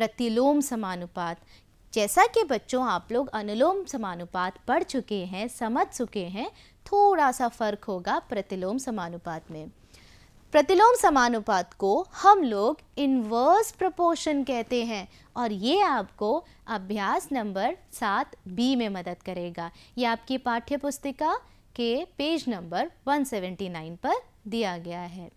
प्रतिलोम समानुपात। जैसा कि बच्चों आप लोग अनुलोम समानुपात पढ़ चुके हैं, समझ चुके हैं, थोड़ा सा फर्क होगा प्रतिलोम समानुपात में। प्रतिलोम समानुपात को हम लोग इन्वर्स प्रोपोर्शन कहते हैं और ये आपको अभ्यास नंबर 7B में मदद करेगा। ये आपकी पाठ्य पुस्तिका के पेज नंबर 179 पर दिया गया है।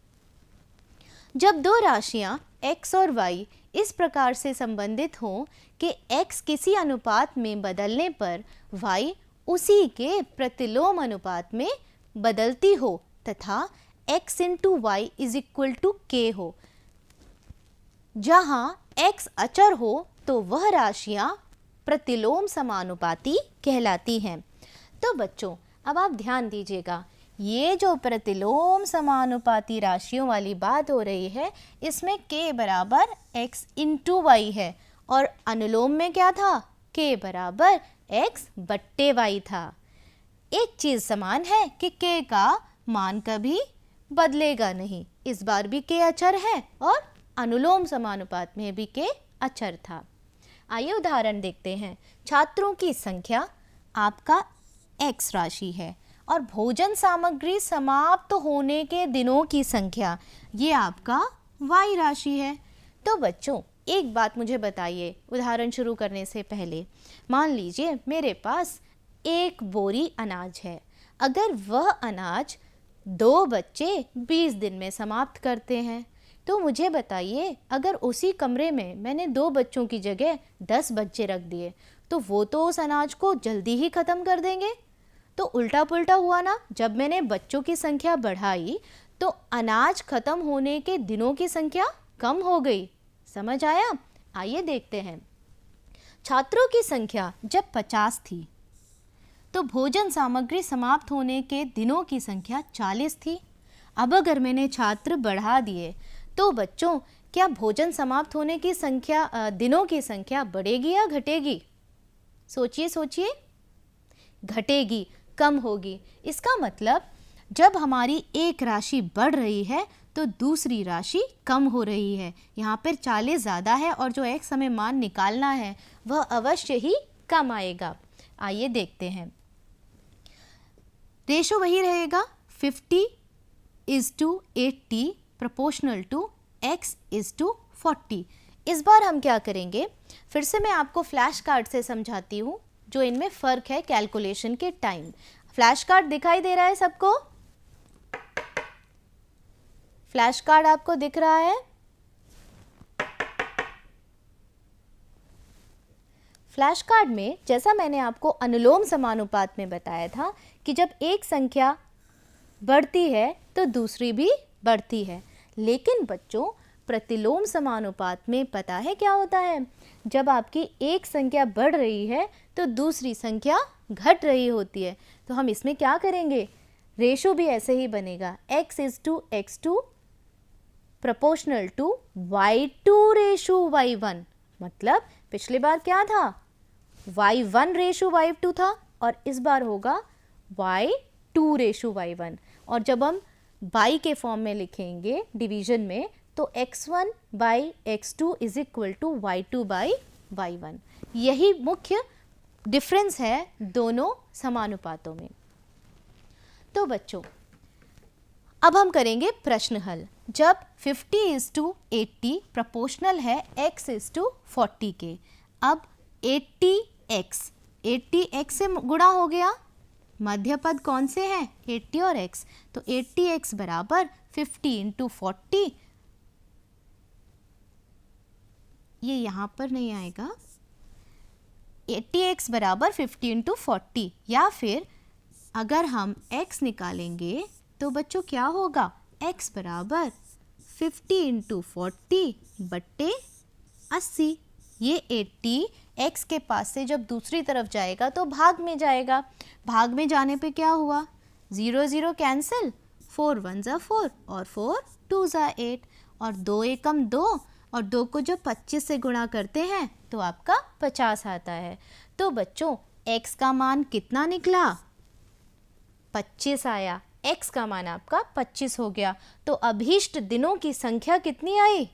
जब दो राशियां x और y इस प्रकार से संबंधित हों कि x किसी अनुपात में बदलने पर y उसी के प्रतिलोम अनुपात में बदलती हो तथा x into y is equal to k हो, जहां x अचर हो तो वह राशियां प्रतिलोम समानुपाती कहलाती हैं। तो बच्चों अब आप ध्यान दीजिएगा, ये जो प्रतिलोम समानुपाती राशियों वाली बात हो रही है इसमें k बराबर x इंटू वाई है और अनुलोम में क्या था, k बराबर x बट्टे y था। एक चीज़ समान है कि k का मान कभी बदलेगा नहीं, इस बार भी k अचर है और अनुलोम समानुपात में भी k अचर था। आइए उदाहरण देखते हैं। छात्रों की संख्या आपका x राशि है और भोजन सामग्री समाप्त होने के दिनों की संख्या ये आपका y राशि है। तो बच्चों एक बात मुझे बताइए उदाहरण शुरू करने से पहले, मान लीजिए मेरे पास एक बोरी अनाज है। अगर वह अनाज 2 बच्चे 20 दिन में समाप्त करते हैं तो मुझे बताइए अगर उसी कमरे में मैंने 2 बच्चों की जगह 10 बच्चे रख दिए तो वो तो उस अनाज को जल्दी ही ख़त्म कर देंगे। तो उल्टा पुल्टा हुआ ना, जब मैंने बच्चों की संख्या बढ़ाई तो अनाज खत्म होने के दिनों की संख्या कम हो गई। समझ आया? आइए देखते हैं। छात्रों की संख्या जब 50 थी तो भोजन सामग्री समाप्त होने के दिनों की संख्या 40 थी। अब अगर मैंने छात्र बढ़ा दिए तो बच्चों क्या भोजन समाप्त होने की संख्या दिनों की संख्या बढ़ेगी या घटेगी? सोचिए सोचिए। घटेगी, कम होगी। इसका मतलब जब हमारी एक राशि बढ़ रही है तो दूसरी राशि कम हो रही है। यहाँ पर 40 ज़्यादा है और जो x हमें मान निकालना है वह अवश्य ही कम आएगा। आइए देखते हैं। रेशो वही रहेगा 50:80 प्रोपोर्शनल टू x:40। इस बार हम क्या करेंगे, फिर से मैं आपको फ्लैश कार्ड से समझाती हूँ जो इनमें फ़र्क है कैलकुलेशन के टाइम। फ्लैश कार्ड दिखाई दे रहा है सबको? फ्लैश कार्ड आपको दिख रहा है? फ्लैश कार्ड में जैसा मैंने आपको अनुलोम समानुपात में बताया था कि जब एक संख्या बढ़ती है तो दूसरी भी बढ़ती है, लेकिन बच्चों प्रतिलोम समानुपात में पता है क्या होता है, जब आपकी एक संख्या बढ़ रही है तो दूसरी संख्या घट रही होती है। तो हम इसमें क्या करेंगे, रेशो भी ऐसे ही बनेगा x:x2 प्रोपोर्शनल टू y2:y1। मतलब पिछली बार क्या था, y1:y2 था और इस बार होगा y2:y1। और जब हम बाई के फॉर्म में लिखेंगे डिवीजन में तो x1/x2 is equal to y2/y1। यही मुख्य डिफरेंस है दोनों समानुपातों में। तो बच्चों अब हम करेंगे प्रश्न हल। जब 50:80 प्रोपोर्शनल है x:40 के, अब 80x से गुणा हो गया, मध्य पद कौन से हैं, 80 और x, तो 80x बराबर 50 × 40। ये यहाँ पर नहीं आएगा, 80x बराबर 50 × 40, या फिर अगर हम x निकालेंगे तो बच्चों क्या होगा, x बराबर 50 × 40 बट्टे 80। ये 80 x के पास से जब दूसरी तरफ जाएगा तो भाग में जाएगा, भाग में जाने पे क्या हुआ, 0 0 कैंसिल, 4 1 = 4 और 4 2 = 8 और 2 एकम 2 और 2 को जब 25 से गुणा करते हैं तो आपका 50 आता है। तो बच्चों x का मान कितना निकला, 25 आया, x का मान आपका 25 हो गया। तो अभीष्ट दिनों की संख्या कितनी आई,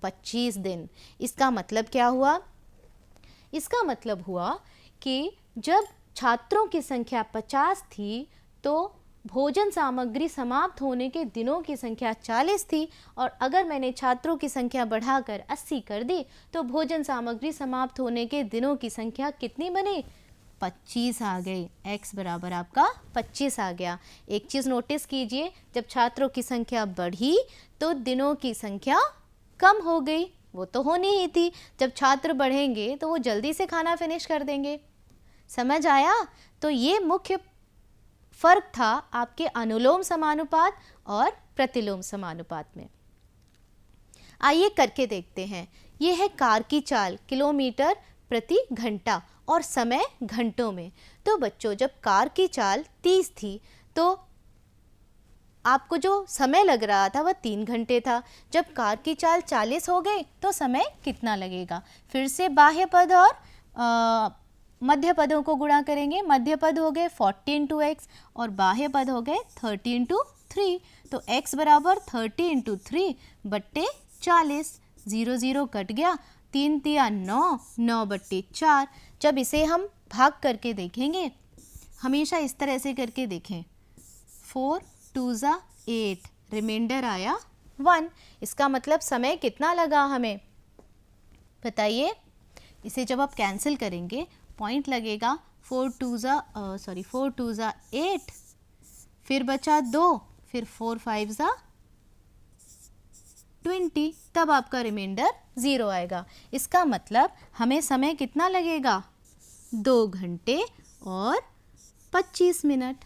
25 दिन। इसका मतलब क्या हुआ? इसका मतलब हुआ कि जब छात्रों की संख्या 50 थी तो भोजन सामग्री समाप्त होने के दिनों की संख्या 40 थी, और अगर मैंने छात्रों की संख्या बढ़ाकर 80 कर दी तो भोजन सामग्री समाप्त होने के दिनों की संख्या कितनी बनी? 25 आ गई। x बराबर आपका 25 आ गया। एक चीज़ नोटिस कीजिए, जब छात्रों की संख्या बढ़ी तो दिनों की संख्या कम हो गई। वो तो होनी ही थी, जब छात्र बढ़ेंगे तो वो जल्दी से खाना फिनिश कर देंगे। समझ आया? तो ये मुख्य फर्क था आपके अनुलोम समानुपात और प्रतिलोम समानुपात में। आइए करके देखते हैं। ये है कार की चाल किलोमीटर प्रति घंटा और समय घंटों में। तो बच्चों, जब कार की चाल 30 थी तो आपको जो समय लग रहा था वह 3 घंटे था। जब कार की चाल 40 हो गई तो समय कितना लगेगा? फिर से बाह्य पद और मध्य पदों को गुणा करेंगे। मध्य पद हो गए 40 इंटू एक्स और बाह्य पद हो गए 30 इंटू 3। तो x बराबर 30 इंटू 3 बट्टे 40। 0 0 कट गया, 3 तिया 9, 9 बट्टे 4। जब इसे हम भाग करके देखेंगे, हमेशा इस तरह से करके देखें। 4 2 ज़ा 8, रिमाइंडर आया 1। इसका मतलब समय कितना लगा हमें? बताइए। इसे जब आप कैंसिल करेंगे पॉइंट लगेगा 4 2 ज़ा 8, फिर बचा 2, फिर 4 5 ज़ा 20, तब आपका रिमाइंडर 0 आएगा। इसका मतलब हमें समय कितना लगेगा? 2 घंटे और 25 मिनट।